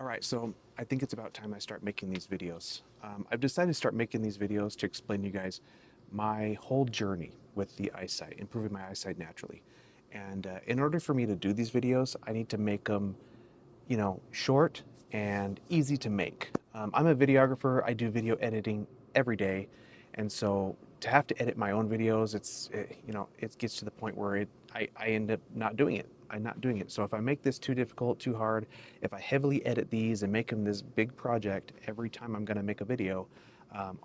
All right, so I think it's about time I start making these videos. I've decided to start making these videos to explain to you guys my whole journey with the eyesight, improving my eyesight naturally. And in order for me to do these videos, I need to make them, short and easy to make. I'm a videographer. I do video editing every day, and so to have to edit my own videos, it gets to the point where I end up not doing it. I'm not doing it. So if I make this too difficult, too hard, if I heavily edit these and make them this big project every time I'm going to make a video,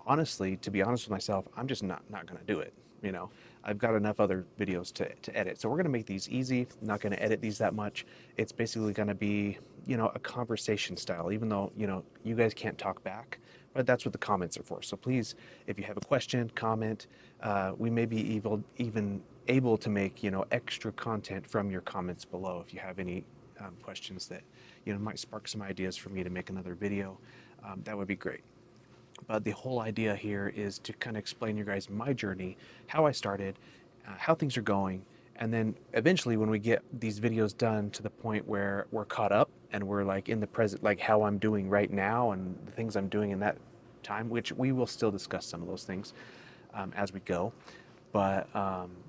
honestly, to be honest with myself, I'm just not going to do it. You know, I've got enough other videos to edit. So we're going to make these easy. I'm not going to edit these that much. It's basically going to be, a conversation style, even though, you guys can't talk back, but that's what the comments are for. So please, if you have a question, comment. We may be even able to make, extra content from your comments below. If you have any questions that, might spark some ideas for me to make another video, that would be great. But the whole idea here is to kind of explain you guys my journey, how I started, how things are going, and then eventually when we get these videos done to the point where we're caught up and we're like in the present, like how I'm doing right now and the things I'm doing in that time, which we will still discuss some of those things as we go. But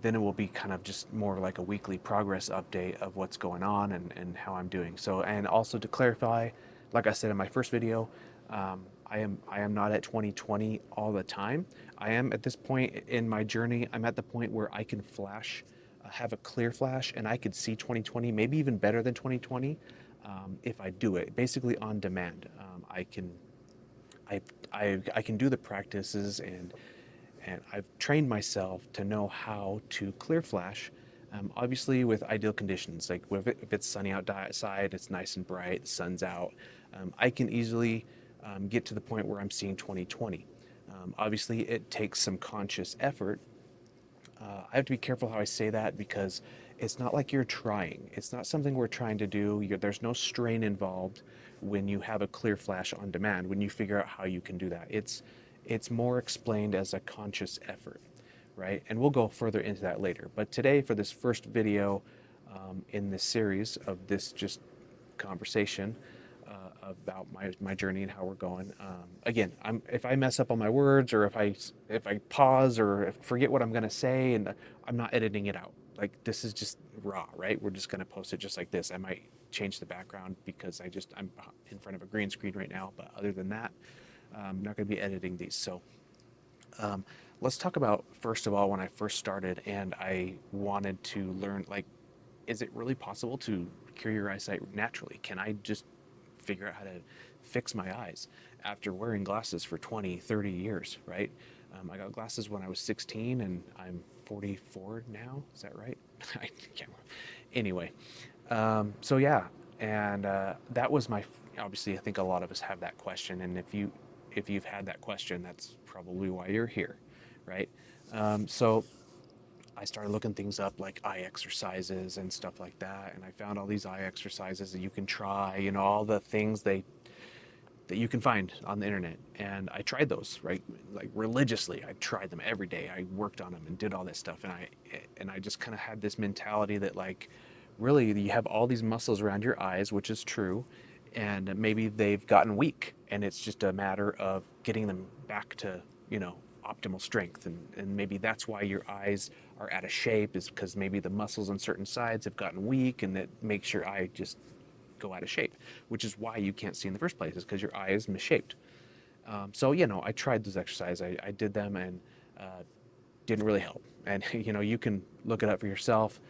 then it will be kind of just more like a weekly progress update of what's going on and how I'm doing. So, and also to clarify, like I said in my first video, I am not at 2020 all the time. I am at this point in my journey. I'm at the point where I can flash, have a clear flash, and I could see 2020, maybe even better than 2020, if I do it. Basically on demand. I can do the practices and I've trained myself to know how to clear flash. Obviously, with ideal conditions, like if it's sunny outside, it's nice and bright, the sun's out, I can easily get to the point where I'm seeing 2020. Obviously, it takes some conscious effort. I have to be careful how I say that because it's not like you're trying. It's not something we're trying to do. There's no strain involved when you have a clear flash on demand, when you figure out how you can do that. It's more explained as a conscious effort, right? And we'll go further into that later. But today, for this first video in this series of this just conversation about my journey and how we're going. Again, if I mess up on my words or if I pause or forget what I'm going to say, and I'm not editing it out. Like this is just raw, right? We're just going to post it just like this. I might change the background because I'm in front of a green screen right now. But other than that, I'm not going to be editing these. So let's talk about, first of all, when I first started and I wanted to learn, like, is it really possible to cure your eyesight naturally? Can I just figure out how to fix my eyes after wearing glasses for 20, 30 years, right? I got glasses when I was 16 and I'm 44 now. Is that right? I can't remember. Anyway, so yeah, and that was obviously I think a lot of us have that question. And if you've had that question, that's probably why you're here, right? So I started looking things up like eye exercises and stuff like that, and I found all these eye exercises that you can try, all the things that you can find on the internet, and I tried those, right? Like religiously, I tried them every day. I worked on them and did all this stuff, and I just kind of had this mentality that like, really, you have all these muscles around your eyes, which is true, and maybe they've gotten weak, and it's just a matter of getting them back to, optimal strength, and maybe that's why your eyes are out of shape, is because maybe the muscles on certain sides have gotten weak, and that makes your eye just go out of shape, which is why you can't see in the first place, is because your eye is misshaped. So I tried those exercises. I did them and didn't really help. And you can look it up for yourself.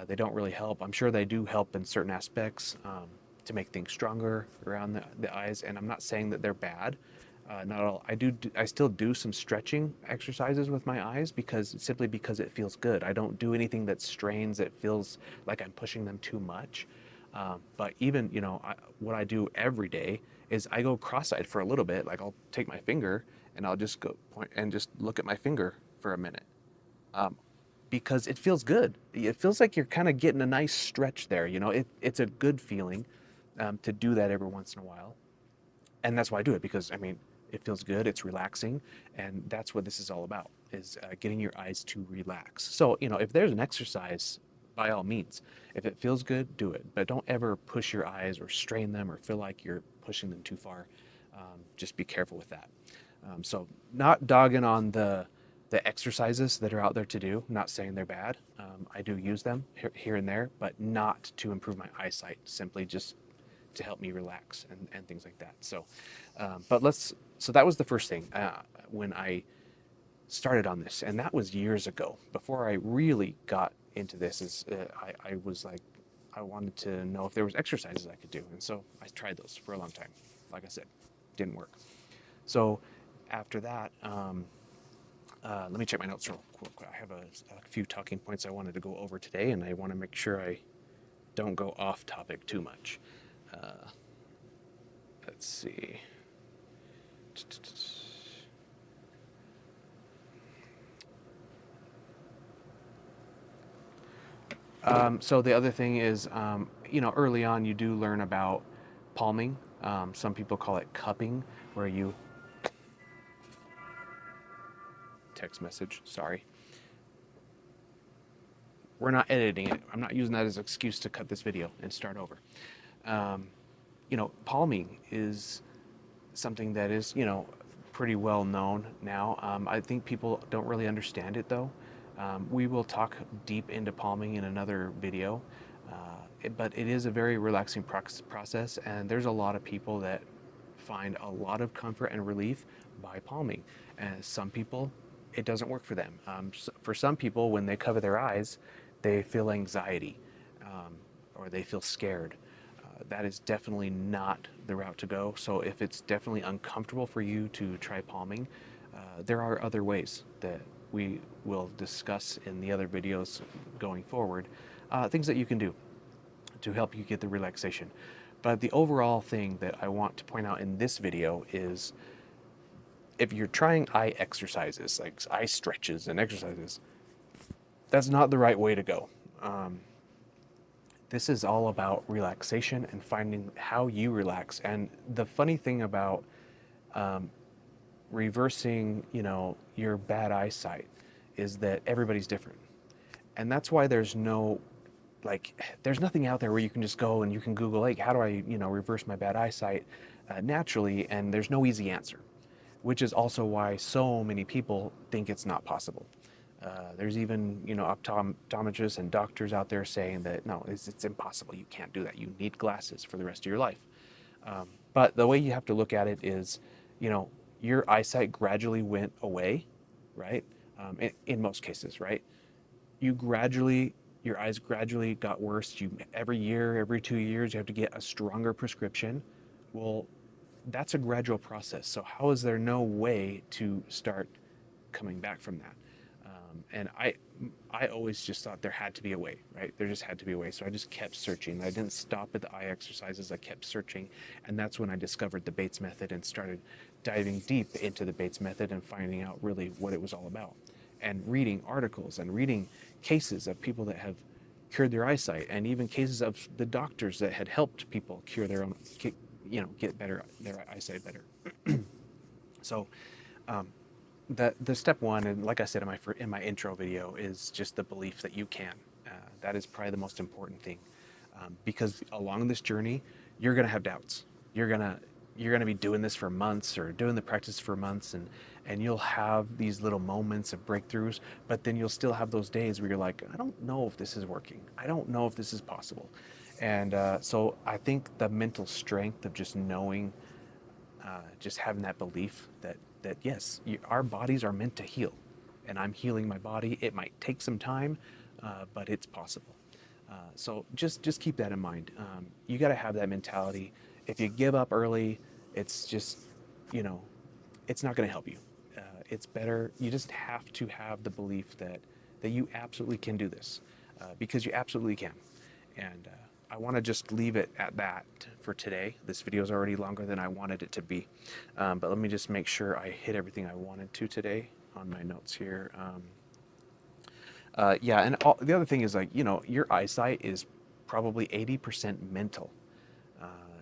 They don't really help. I'm sure they do help in certain aspects to make things stronger around the eyes. And I'm not saying that they're bad. Not at all. I still do some stretching exercises with my eyes simply because it feels good. I don't do anything that strains. It feels like I'm pushing them too much. But even what I do every day is I go cross-eyed for a little bit. Like I'll take my finger and I'll just go point and just look at my finger for a minute, because it feels good. It feels like you're kind of getting a nice stretch there. It's a good feeling to do that every once in a while, and that's why I do it, because it feels good, it's relaxing, and that's what this is all about, is getting your eyes to relax. So if there's an exercise by all means. If it feels good, do it. But don't ever push your eyes or strain them or feel like you're pushing them too far. Just be careful with that. So not dogging on the exercises that are out there to do, not saying they're bad. I do use them here and there, but not to improve my eyesight, simply just to help me relax and things like that. So, so that was the first thing when I started on this, and that was years ago. Before I really got into this, I was like, I wanted to know if there was exercises I could do, and so I tried those for a long time. Like I said, didn't work. So after that, let me check my notes real quick. I have a few talking points I wanted to go over today, and I want to make sure I don't go off topic too much. Let's see. So the other thing is, early on you do learn about palming. Some people call it cupping, where you text message. Sorry. We're not editing it. I'm not using that as an excuse to cut this video and start over. Palming is something that is, pretty well known now. I think people don't really understand it though. We will talk deep into palming in another video, but it is a very relaxing process, and there's a lot of people that find a lot of comfort and relief by palming. And some people, it doesn't work for them. For some people, when they cover their eyes, they feel anxiety or they feel scared. That is definitely not the route to go. So if it's definitely uncomfortable for you to try palming, there are other ways that we will discuss in the other videos going forward, things that you can do to help you get the relaxation. But the overall thing that I want to point out in this video is, if you're trying eye exercises, like eye stretches and exercises, that's not the right way to go. This is all about relaxation and finding how you relax. And the funny thing about reversing, your bad eyesight is that everybody's different. And that's why there's nothing out there where you can just go and you can Google, like, how do I, reverse my bad eyesight naturally? And there's no easy answer, which is also why so many people think it's not possible. There's even, optometrists and doctors out there saying that, no, it's impossible. You can't do that. You need glasses for the rest of your life. But the way you have to look at it is, your eyesight gradually went away, right? In most cases, right? Your eyes gradually got worse. Every year, every 2 years, you have to get a stronger prescription. Well, that's a gradual process. So how is there no way to start coming back from that? And I always just thought there had to be a way, right? There just had to be a way. So I just kept searching. I didn't stop at the eye exercises. I kept searching. And that's when I discovered the Bates method and started diving deep into the Bates method and finding out really what it was all about. And reading articles and reading cases of people that have cured their eyesight, and even cases of the doctors that had helped people cure their own, get better, their eyesight better. So, the step one, and like I said in my intro video, is just the belief that you can. That is probably the most important thing, because along this journey, you're gonna have doubts. You're gonna be doing this for months, or doing the practice for months, and you'll have these little moments of breakthroughs, but then you'll still have those days where you're like, I don't know if this is working. I don't know if this is possible. And so I think the mental strength of just knowing, just having that belief that yes, our bodies are meant to heal, and I'm healing my body. It might take some time, but it's possible. So just keep that in mind. You got to have that mentality. If you give up early, it's just, it's not going to help you. It's better. You just have to have the belief that you absolutely can do this, because you absolutely can. And I want to just leave it at that for today. This video is already longer than I wanted it to be, but let me just make sure I hit everything I wanted to today on my notes here. Yeah, and the other thing is, like, your eyesight is probably 80% mental.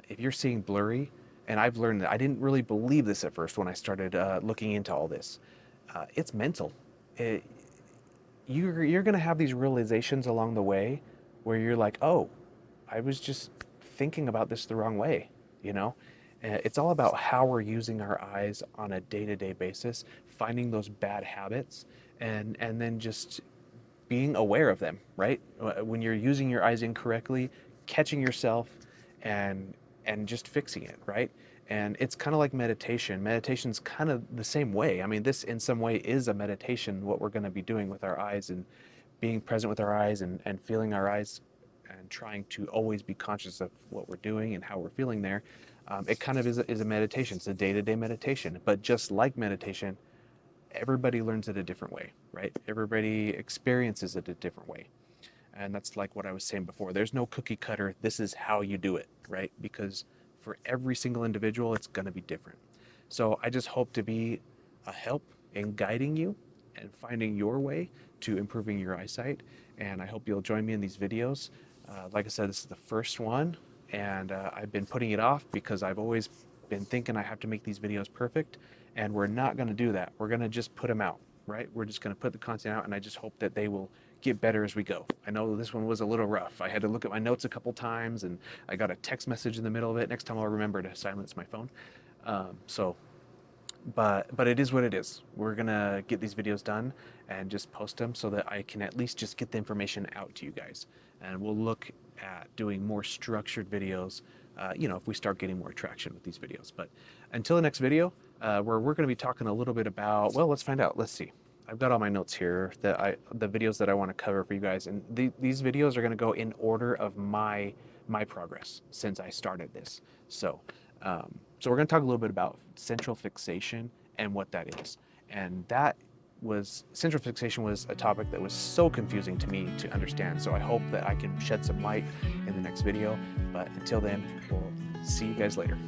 If you're seeing blurry, and I've learned that, I didn't really believe this at first when I started looking into all this. It's mental. You're going to have these realizations along the way where you're like, oh, I was just thinking about this the wrong way, you know? It's all about how we're using our eyes on a day-to-day basis, finding those bad habits, and then just being aware of them, right? When you're using your eyes incorrectly, catching yourself and just fixing it, right? And it's kind of like meditation. Meditation's kind of the same way. I mean, this in some way is a meditation, what we're going to be doing with our eyes and being present with our eyes and feeling our eyes and trying to always be conscious of what we're doing and how we're feeling there. It kind of is a meditation. It's a day-to-day meditation. But just like meditation, everybody learns it a different way, right? Everybody experiences it a different way. And that's like what I was saying before. There's no cookie cutter, this is how you do it, right? Because for every single individual, it's going to be different. So I just hope to be a help in guiding you and finding your way to improving your eyesight. And I hope you'll join me in these videos. Like I said, this is the first one, and I've been putting it off because I've always been thinking I have to make these videos perfect, and we're not going to do that. We're going to just put them out, right? We're just going to put the content out, and I just hope that they will get better as we go. I know this one was a little rough. I had to look at my notes a couple times, and I got a text message in the middle of it. Next time I'll remember to silence my phone. But it is what it is. We're gonna get these videos done and just post them so that I can at least just get the information out to you guys. And we'll look at doing more structured videos, if we start getting more traction with these videos. But until the next video, where we're gonna be talking a little bit about, well, let's find out. Let's see. I've got all my notes here the videos that I want to cover for you guys, and these videos are going to go in order of my progress since I started this. So we're going to talk a little bit about central fixation and what that is. And central fixation was a topic that was so confusing to me to understand. So I hope that I can shed some light in the next video. But until then, we'll see you guys later.